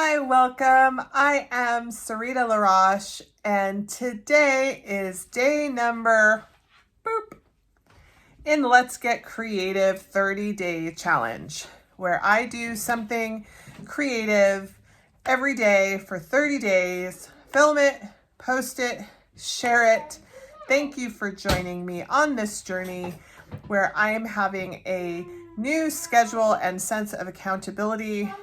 Hi, welcome. I am Sarita Roche, and today is day number in Let's Get Creative 30-Day Challenge, where I do something creative every day for 30 days, film it, post it, share it. Thank you for joining me on this journey where I am having a new schedule and sense of accountability.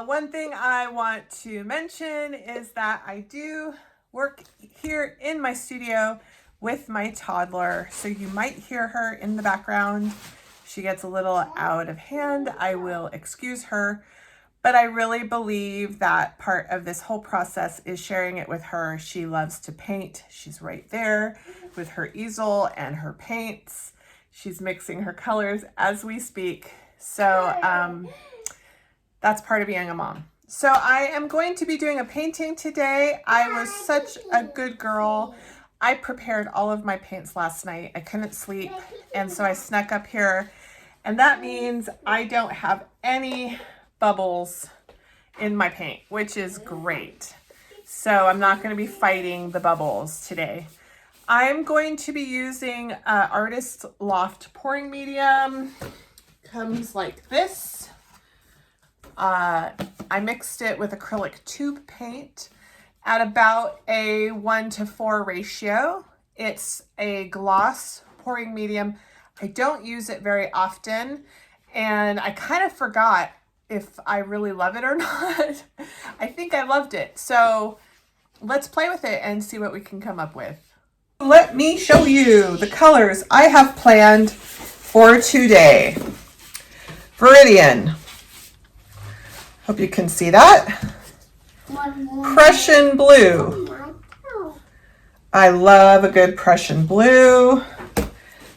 One thing I want to mention is that I do work here in my studio with my toddler, so you might hear her in the background. She gets a little out of hand. I will excuse her, but I really believe that part of this whole process is sharing it with her. She loves to paint. She's right there with her easel and her paints. She's mixing her colors as we speak. So that's part of being a mom. So I am going to be doing a painting today. I was such a good girl. I prepared all of my paints last night. I couldn't sleep, and so I snuck up here, and that means I don't have any bubbles in my paint, which is great. So I'm not going to be fighting the bubbles today. I'm going to be using Artist Loft pouring medium. Comes like this. I mixed it with acrylic tube paint at about a 1:4 ratio. It's a gloss pouring medium. I don't use it very often, and I kind of forgot if I really love it or not. I think I loved it. So let's play with it and see what we can come up with. Let me show you the colors I have planned for today. Viridian. Hope you can see that. Prussian blue. I love a good Prussian blue.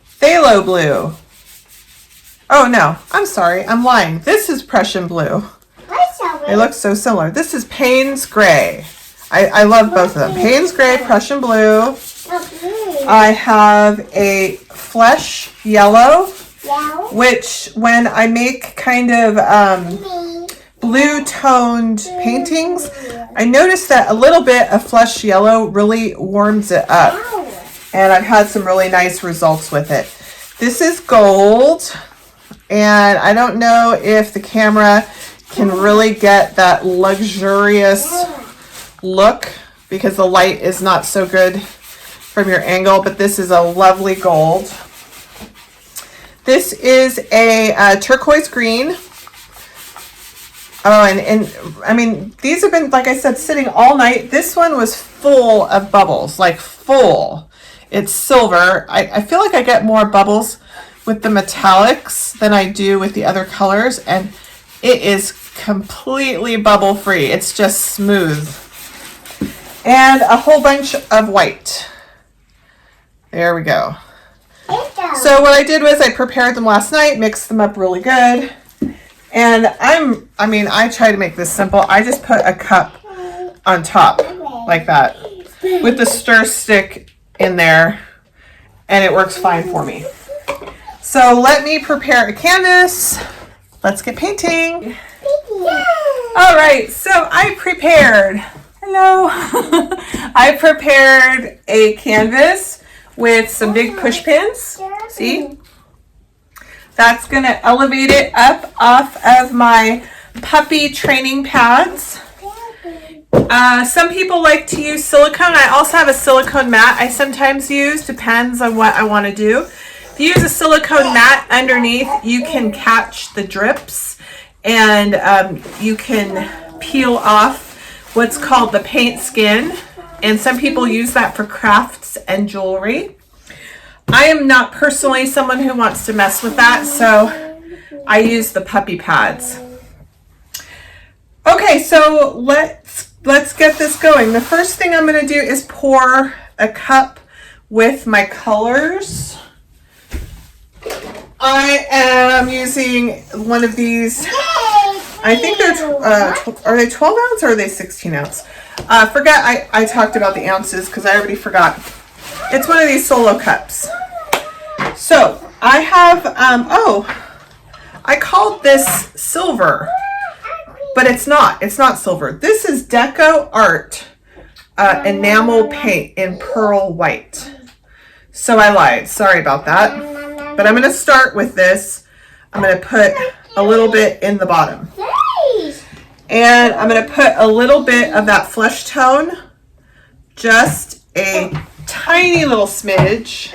Phthalo blue. Oh no, I'm sorry, I'm lying. This is Prussian blue. They look so similar. This is Payne's Gray. I love both of them. Payne's Gray, Prussian blue. I have a Flesh Yellow, which when I make kind of blue toned paintings, I noticed that a little bit of Flesh Yellow really warms it up, and I've had some really nice results with it. This is gold, and I don't know if the camera can really get that luxurious look because the light is not so good from your angle, but this is a lovely gold. This is a turquoise green. Oh, and I mean, these have been, like I said, sitting all night. This one was full of bubbles, like full. It's silver. I feel like I get more bubbles with the metallics than I do with the other colors, and it is completely bubble free. It's just smooth. And a whole bunch of white. There we go. So what I did was I prepared them last night, mixed them up really good. And I try to make this simple. I just put a cup on top like that with the stir stick in there, and it works fine for me. So let me prepare a canvas. Let's get painting. All right, so I prepared a canvas with some big push pins. See? That's going to elevate it up off of my puppy training pads. Some people like to use silicone. I also have a silicone mat I sometimes use. Depends on what I want to do. If you use a silicone mat underneath, you can catch the drips, and you can peel off what's called the paint skin. And some people use that for crafts and jewelry. I am not personally someone who wants to mess with that, so I use the puppy pads. Okay, so let's get this going. The first thing I'm going to do is pour a cup with my colors. I am using one of these. I think they're are they 12 ounce or are they 16 ounce? Forget I talked about the ounces because I already forgot. It's one of these solo cups. So I have, I called this silver. but it's not silver. This is Deco Art enamel paint in pearl white. So I lied, sorry about that. But I'm gonna start with this. I'm gonna put a little bit in the bottom. And I'm gonna put a little bit of that flesh tone, just a tiny little smidge,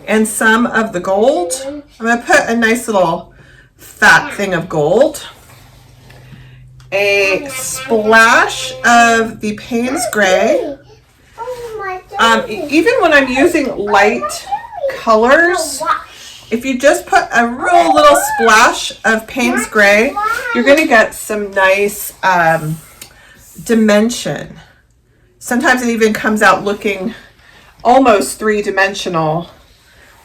and some of the gold. I'm gonna put a nice little fat thing of gold. A splash of the Payne's Gray. Even when I'm using light colors, if you just put a real little splash of Payne's Gray, you're going to get some nice dimension. Sometimes it even comes out looking almost three-dimensional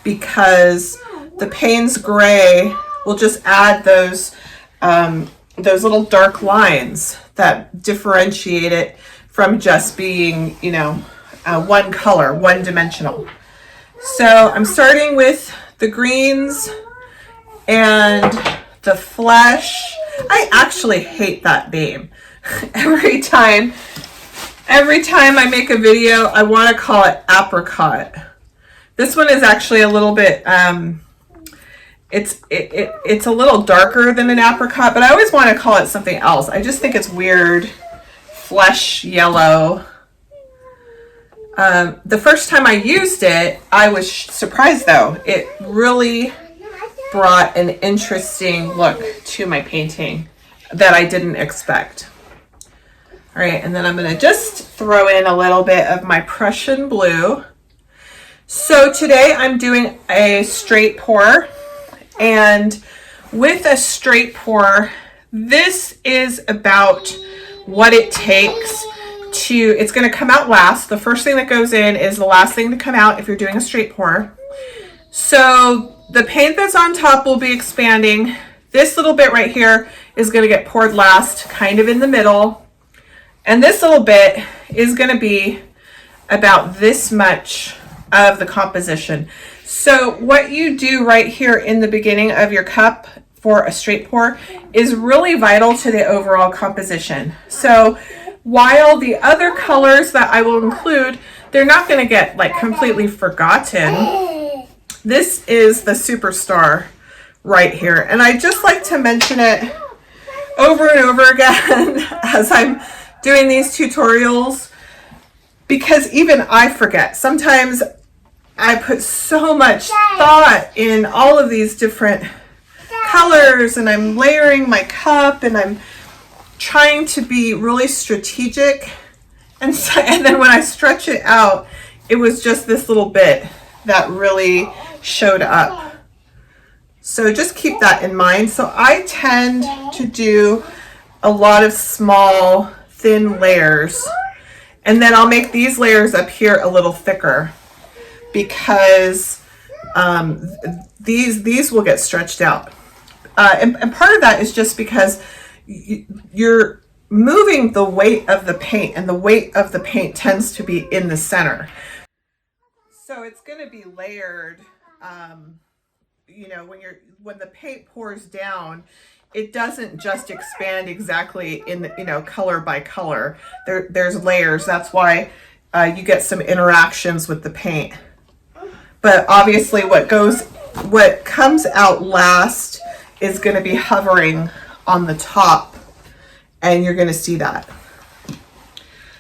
because the Payne's Gray will just add those little dark lines that differentiate it from just being, you know, one color, one-dimensional. So I'm starting with the greens and the flesh. I actually hate that name. Every time I make a video, I want to call it apricot. This one is actually a little bit, it's a little darker than an apricot, but I always want to call it something else. I just think it's weird. Flesh yellow. The first time I used it, I was surprised though. It really brought an interesting look to my painting that I didn't expect. All right, and then I'm gonna just throw in a little bit of my Prussian blue. So today I'm doing a straight pour, and with a straight pour, this is about what it takes to, it's going to come out last. The first thing that goes in is the last thing to come out if you're doing a straight pour. So the paint that's on top will be expanding. This little bit right here is going to get poured last, kind of in the middle. And this little bit is going to be about this much of the composition. So what you do right here in the beginning of your cup for a straight pour is really vital to the overall composition. So while the other colors that I will include, they're not going to get like completely forgotten. This is the superstar right here. And I just like to mention it over and over again as I'm doing these tutorials, because even I forget. Sometimes I put so much thought in all of these different colors, and I'm layering my cup, and I'm trying to be really strategic. And then when I stretch it out, it was just this little bit that really showed up. So just keep that in mind. So I tend to do a lot of small, thin layers, and then I'll make these layers up here a little thicker, because these will get stretched out. And part of that is just because you're moving the weight of the paint, and the weight of the paint tends to be in the center. So it's going to be layered. You know, when the paint pours down, it doesn't just expand exactly in the, you know, color by color. There's layers. That's why you get some interactions with the paint. But obviously what comes out last is going to be hovering on the top, and you're going to see that.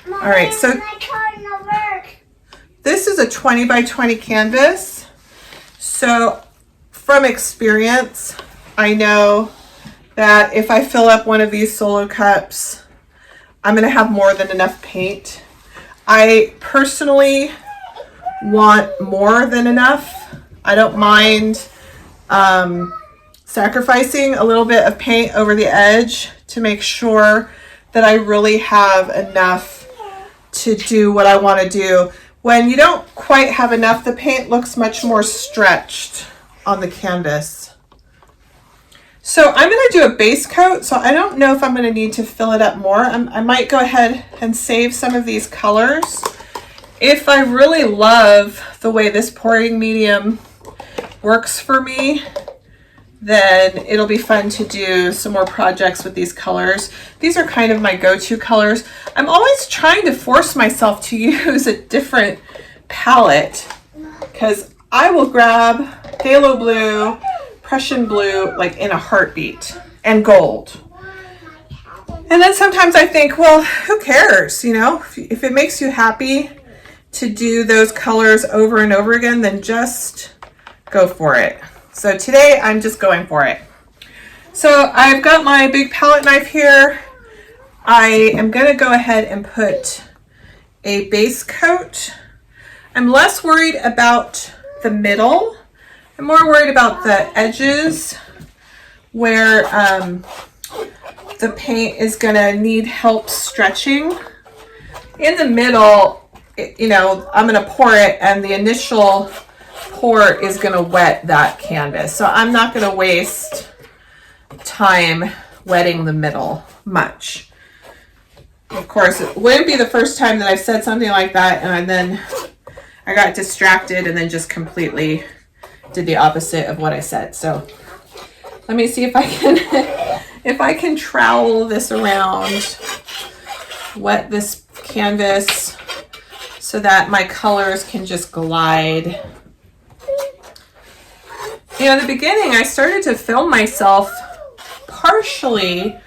All right, so this is a 20 by 20 canvas. So from experience, I know that if I fill up one of these solo cups, I'm going to have more than enough paint. I personally want more than enough. I don't mind sacrificing a little bit of paint over the edge to make sure that I really have enough to do what I want to do. When you don't quite have enough, the paint looks much more stretched on the canvas. So I'm going to do a base coat, so I don't know if I'm going to need to fill it up more. I might go ahead and save some of these colors. If I really love the way this pouring medium works for me, then it'll be fun to do some more projects with these colors. These are kind of my go-to colors. I'm always trying to force myself to use a different palette because I will grab phthalo blue, Prussian blue, like in a heartbeat, and gold. And then sometimes I think, well, who cares? You know, if it makes you happy to do those colors over and over again, then just go for it. So today I'm just going for it. So I've got my big palette knife here. I am going to go ahead and put a base coat. I'm less worried about the middle. I'm more worried about the edges where the paint is going to need help stretching. In the middle, you know, I'm going to pour it, and the initial pour is going to wet that canvas. So I'm not going to waste time wetting the middle much. Of course, it wouldn't be the first time that I've said something like that and then I got distracted and then just completely did the opposite of what I said. So let me see if I can if I can trowel this around, wet this canvas so that my colors can just glide. You know, in the beginning, I started to film myself partially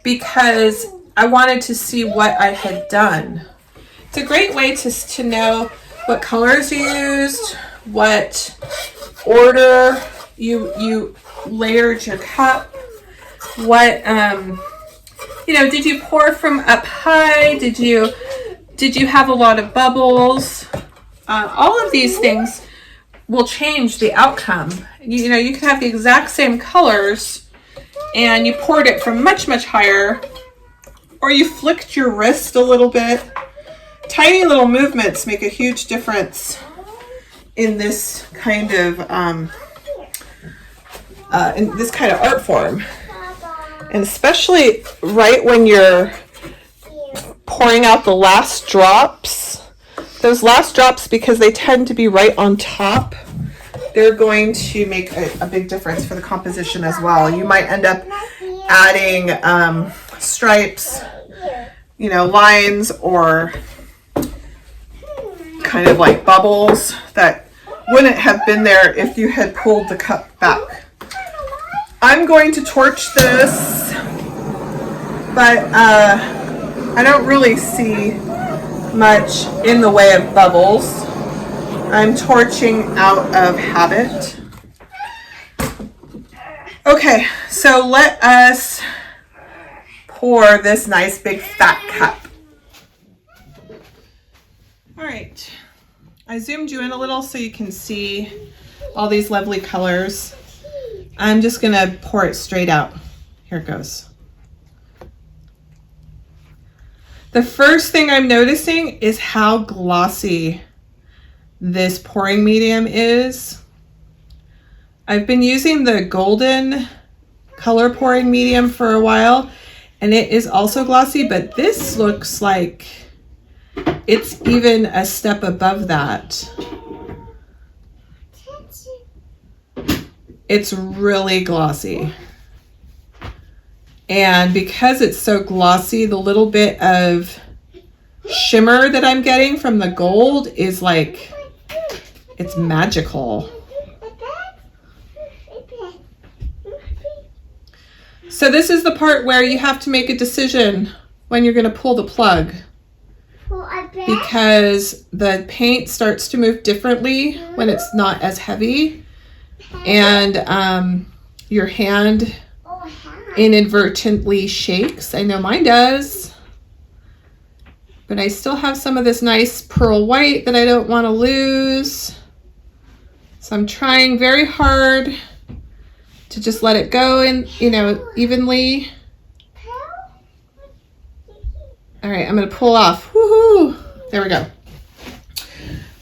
because I wanted to see what I had done. It's a great way to know what colors you used, what order you layered your cup, what, you know, did you pour from up high? Did you have a lot of bubbles? All of these things will change the outcome. You know, you can have the exact same colors and you poured it from much, much higher, or you flicked your wrist a little bit. Tiny little movements make a huge difference in this kind of art form. And especially right when you're pouring out the last drops, those last drops, because they tend to be right on top, they're going to make a big difference for the composition as well. You might end up adding stripes, you know, lines, or kind of like bubbles that wouldn't have been there if you had pulled the cup back. I'm going to torch this, but I don't really see much in the way of bubbles. I'm torching out of habit. Okay, so let us pour this nice big fat cup. All right, I zoomed you in a little so you can see all these lovely colors. I'm just gonna pour it straight out. Here it goes. The first thing I'm noticing is how glossy this pouring medium is. I've been using the golden color pouring medium for a while, and it is also glossy, but this looks like it's even a step above that. It's really glossy. And because it's so glossy, the little bit of shimmer that I'm getting from the gold is like, it's magical. So this is the part where you have to make a decision when you're going to pull the plug, because the paint starts to move differently when it's not as heavy, and your hand inadvertently shakes. I know mine does, but I still have some of this nice pearl white that I don't want to lose. So I'm trying very hard to just let it go in, you know, evenly. All right, I'm going to pull off. Woohoo! There we go.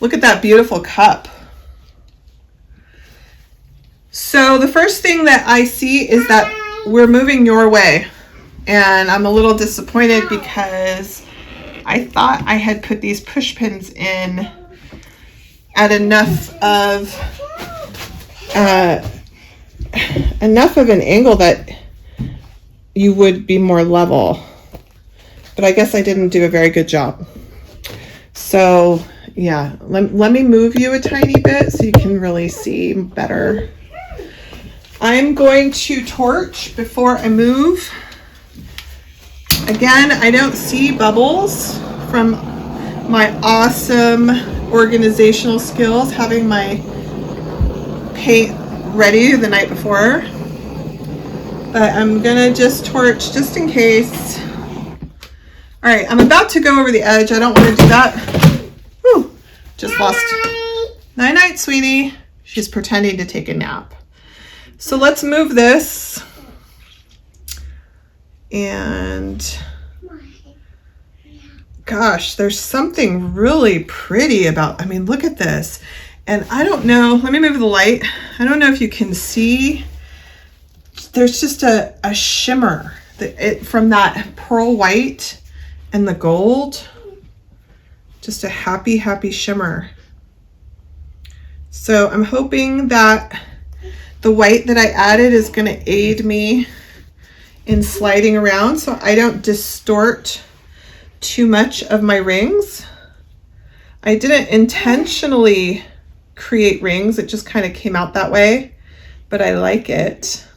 Look at that beautiful cup. So the first thing that I see is that we're moving your way, and I'm a little disappointed because I thought I had put these push pins in at enough of enough of an angle that you would be more level. But I guess I didn't do a very good job. So yeah, let me move you a tiny bit so you can really see better. I'm going to torch before I move. Again, I don't see bubbles from my awesome organizational skills, having my paint ready the night before. But I'm gonna just torch just in case. All right, I'm about to go over the edge. I don't want to do that. Whew, just lost. Night night, sweetie. She's pretending to take a nap. So let's move this. And gosh, there's something really pretty about, I mean, look at this. And I don't know, let me move the light. I don't know if you can see, there's just a shimmer from that pearl white and the gold. Just a happy, happy shimmer. So I'm hoping that the white that I added is going to aid me in sliding around so I don't distort too much of my rings. I didn't intentionally create rings, it just kind of came out that way, but I like it.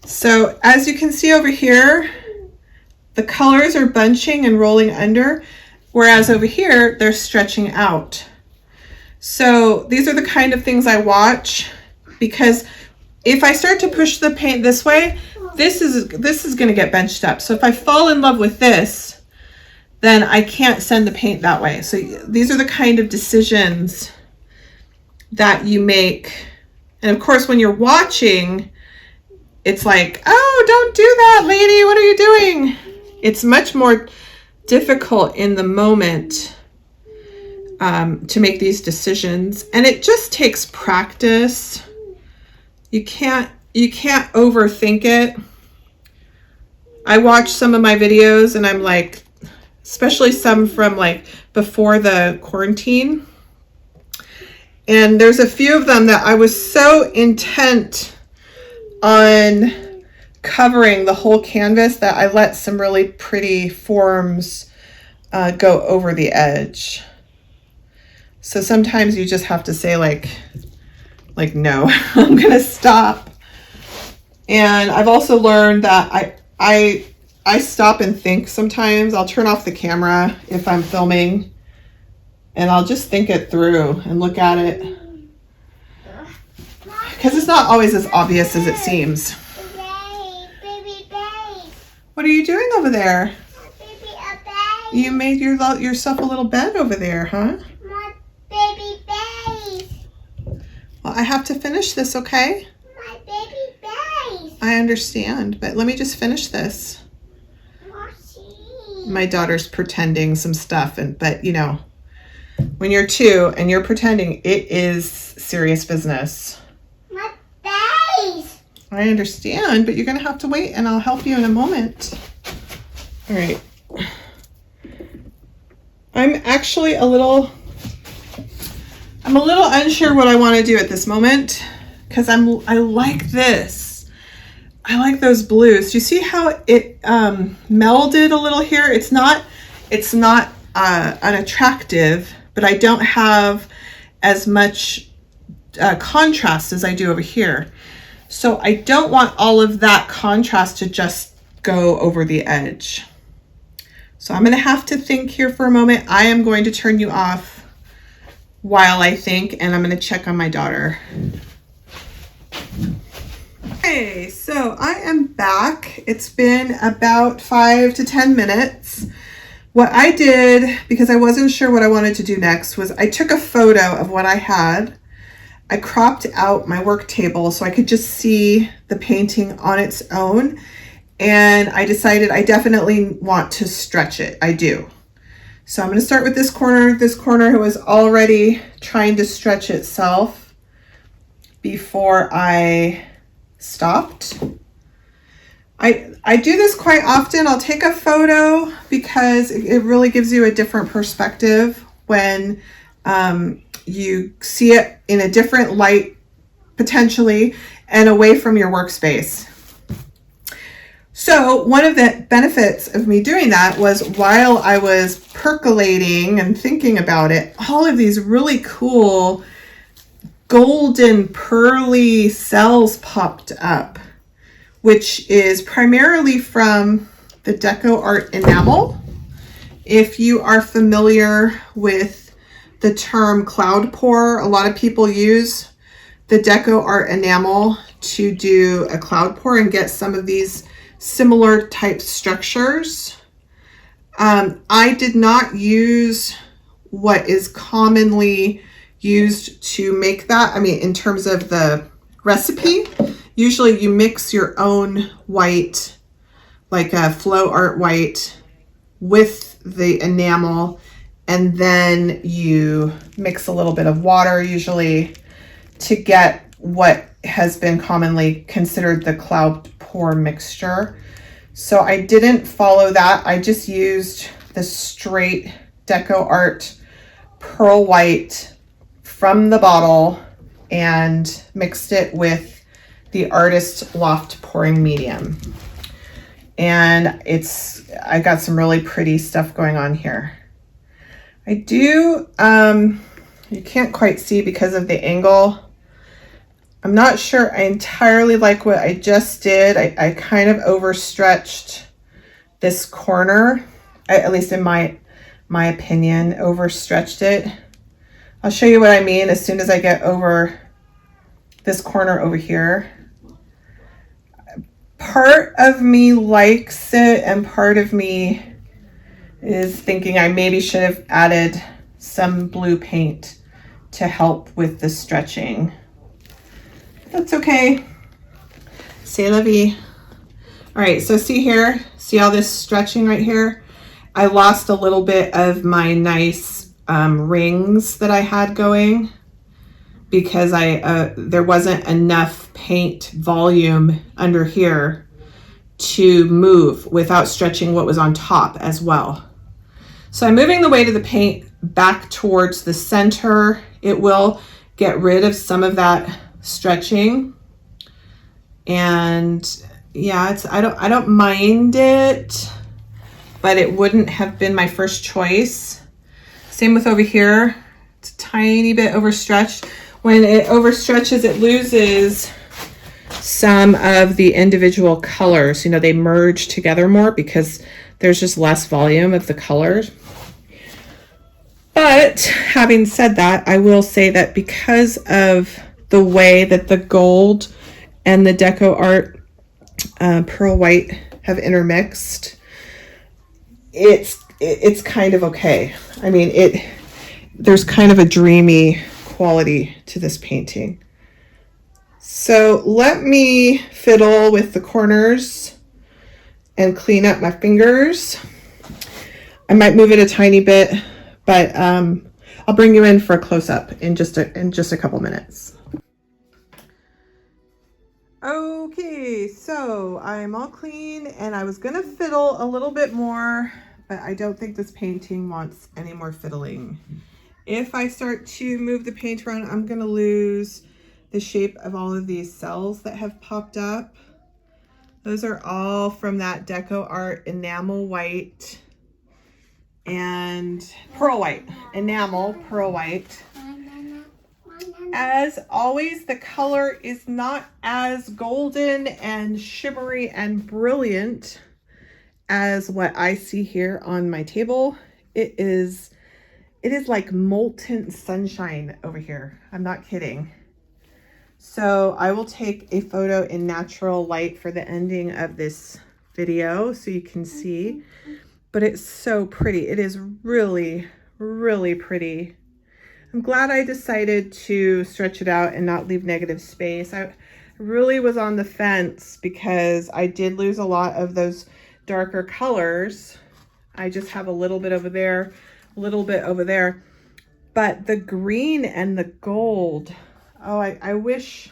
So as you can see over here, the colors are bunching and rolling under, whereas over here they're stretching out. So these are the kind of things I watch, because if I start to push the paint this way, this is going to get bunched up. So if I fall in love with this, then I can't send the paint that way. So these are the kind of decisions that you make. And of course, when you're watching, it's like, oh, don't do that, lady. What are you doing? It's much more difficult in the moment to make these decisions. And it just takes practice. You can't overthink it. I watch some of my videos and I'm like, especially some from like before the quarantine. And there's a few of them that I was so intent on covering the whole canvas that I let some really pretty forms go over the edge. So sometimes you just have to say like no, I'm gonna stop. And I've also learned that I stop and think sometimes. I'll turn off the camera if I'm filming and I'll just think it through and look at it, because it's not always as obvious as it seems. What are you doing over there? You made yourself a little bed over there, huh? Well, I have to finish this, okay? My baby base. I understand, but let me just finish this. My daughter's pretending some stuff, but you know, when you're 2 and you're pretending, it is serious business. My base. I understand, but you're gonna have to wait and I'll help you in a moment. All right. I'm actually a little unsure what I want to do at this moment, because I like this. I like those blues. Do you see how it melded a little here? It's not unattractive, but I don't have as much contrast as I do over here. So I don't want all of that contrast to just go over the edge. So I'm going to have to think here for a moment. I am going to turn you off while I think, and I'm going to check on my daughter. Okay, so I am back. It's been about 5 to 10 minutes. What I did, because I wasn't sure what I wanted to do next, was I took a photo of what I had. I cropped out my work table so I could just see the painting on its own. And I decided I definitely want to stretch it. I do. So I'm going to start with this corner. This corner was already trying to stretch itself before I stopped. I do this quite often. I'll take a photo because it really gives you a different perspective when you see it in a different light potentially and away from your workspace. So one of the benefits of me doing that was while I was percolating and thinking about it, all of these really cool golden pearly cells popped up, which is primarily from the Deco Art enamel. If you are familiar with the term cloud pour, a lot of people use the Deco Art enamel to do a cloud pour and get some of these similar type structures. I did not use what is commonly used to make that. I mean, in terms of the recipe, usually you mix your own white, like a flow art white, with the enamel, and then you mix a little bit of water usually to get what has been commonly considered the cloud pour mixture. So I didn't follow that. I just used the straight Deco Art pearl white from the bottle and mixed it with the Artist Loft pouring medium. And I got some really pretty stuff going on here. I do, you can't quite see because of the angle. I'm not sure I entirely like what I just did. I kind of overstretched this corner, at least in my opinion, overstretched it. I'll show you what I mean as soon as I get over this corner over here. Part of me likes it, and part of me is thinking I maybe should have added some blue paint to help with the stretching. That's okay. C'est la vie. All right, so see here, see all this stretching right here? I lost a little bit of my nice rings that I had going because there wasn't enough paint volume under here to move without stretching what was on top as well. So I'm moving the weight of the paint back towards the center. It will get rid of some of that stretching, and yeah, I don't mind it, but it wouldn't have been my first choice. Same with over here. It's a tiny bit overstretched. When it overstretches, it loses some of the individual colors. You know, they merge together more because there's just less volume of the colors. But having said that, I will say that because of the way that the gold and the Deco Art pearl white have intermixed, it's kind of okay. I mean, there's kind of a dreamy quality to this painting. So let me fiddle with the corners and clean up my fingers. I might move it a tiny bit, but I'll bring you in for a close-up in just a couple minutes. Okay, so I'm all clean, and I was gonna fiddle a little bit more, but I don't think this painting wants any more fiddling. If I start to move the paint around, I'm gonna lose the shape of all of these cells that have popped up. Those are all from that Deco Art enamel white and pearl white, enamel pearl white. As always, the color is not as golden and shimmery and brilliant as what I see here on my table. It is like molten sunshine over here. I'm not kidding. So I will take a photo in natural light for the ending of this video so you can see, but it's so pretty. It is really, really pretty. I'm glad I decided to stretch it out and not leave negative space. I really was on the fence because I did lose a lot of those darker colors. I just have a little bit over there, a little bit over there. But the green and the gold, oh, I wish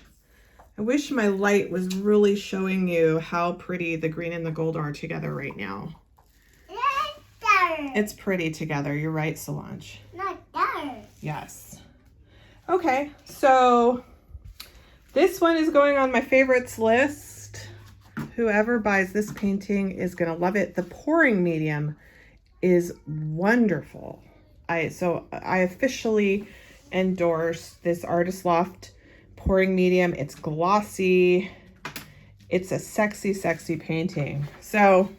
my light was really showing you how pretty the green and the gold are together right now. It's pretty together. You're right, Solange. Not dark. Yes. Okay, so this one is going on my favorites list. Whoever buys this painting is gonna love it. The pouring medium is wonderful. So I officially endorse this Artist Loft pouring medium. It's glossy. It's a sexy, sexy painting. So,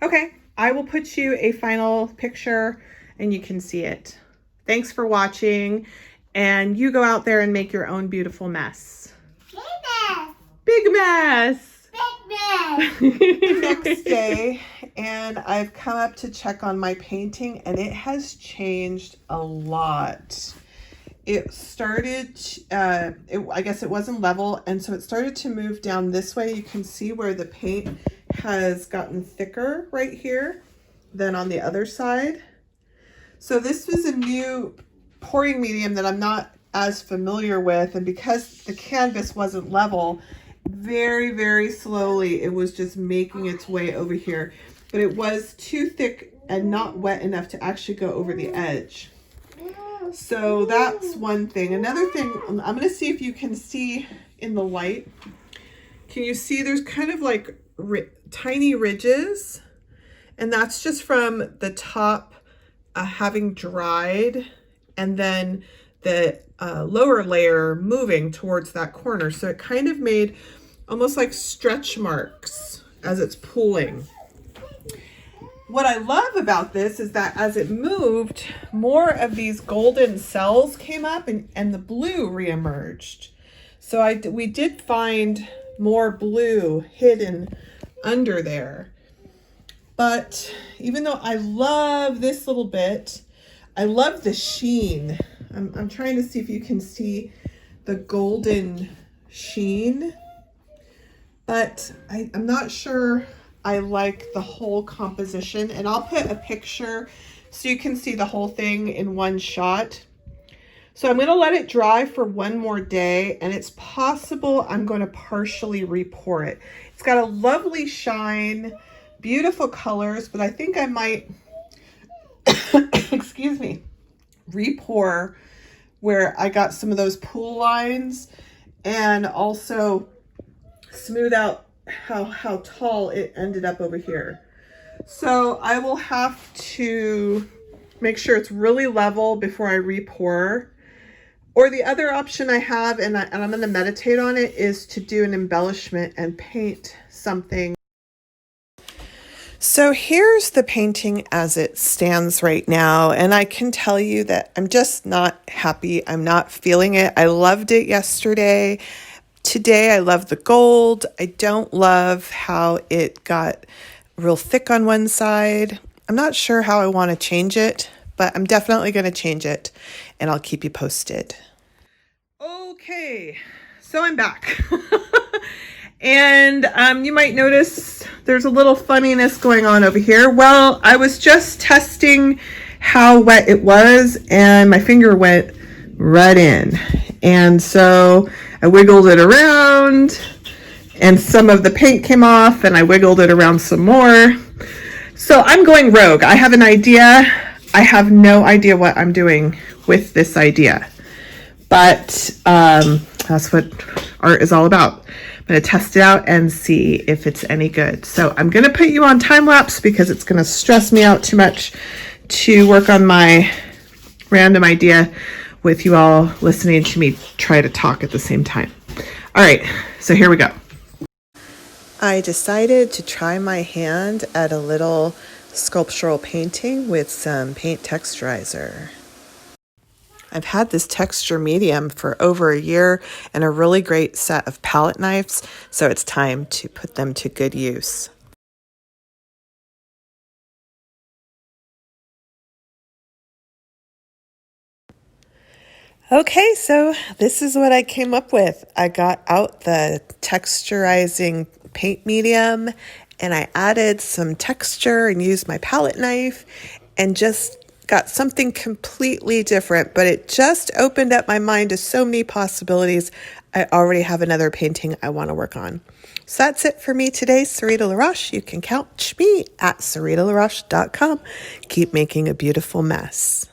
okay, I will put you a final picture and you can see it. Thanks for watching, and you go out there and make your own beautiful mess. Big mess. Next day, and I've come up to check on my painting, and it has changed a lot. It started, I guess it wasn't level, and so it started to move down this way. You can see where the paint has gotten thicker right here than on the other side. So this was a new pouring medium that I'm not as familiar with, and because the canvas wasn't level, very, very slowly it was just making its way over here. But it was too thick and not wet enough to actually go over the edge. So that's one thing. Another thing, I'm going to see if you can see in the light. Can you see there's kind of like tiny ridges? And that's just from the top having dried, and then the lower layer moving towards that corner. So it kind of made almost like stretch marks as it's pooling. What I love about this is that as it moved, more of these golden cells came up and the blue reemerged. So we did find more blue hidden under there. But even though I love this little bit, I love the sheen. I'm trying to see if you can see the golden sheen, but I'm not sure I like the whole composition, and I'll put a picture so you can see the whole thing in one shot. So I'm going to let it dry for one more day, and it's possible I'm going to partially re-pour it. It's got a lovely shine, beautiful colors, but I think I might, excuse me, re-pour where I got some of those pool lines, and also smooth out how tall it ended up over here. So I will have to make sure it's really level before I re-pour. Or the other option I have, and I'm going to meditate on it, is to do an embellishment and paint something. So here's the painting as it stands right now, and I can tell you that I'm just not happy. I'm not feeling it. I loved it yesterday. Today I love the gold. I don't love how it got real thick on one side. I'm not sure how I want to change it, but I'm definitely going to change it, and I'll keep you posted. Okay, so I'm back. And you might notice there's a little funniness going on over here. Well, I was just testing how wet it was, and my finger went right in. And so I wiggled it around, and some of the paint came off, and I wiggled it around some more. So I'm going rogue. I have an idea. I have no idea what I'm doing with this idea. But that's what art is all about. I'm going to test it out and see if it's any good. So I'm going to put you on time lapse because it's going to stress me out too much to work on my random idea with you all listening to me try to talk at the same time. All right, so here we go. I decided to try my hand at a little sculptural painting with some paint texturizer. I've had this texture medium for over a year and a really great set of palette knives, so it's time to put them to good use. Okay, so this is what I came up with. I got out the texturizing paint medium, and I added some texture and used my palette knife and just got something completely different, but it just opened up my mind to so many possibilities. I already have another painting I want to work on. So that's it for me today, Sarita LaRoche. You can catch me at SaritaLaRoche.com. Keep making a beautiful mess.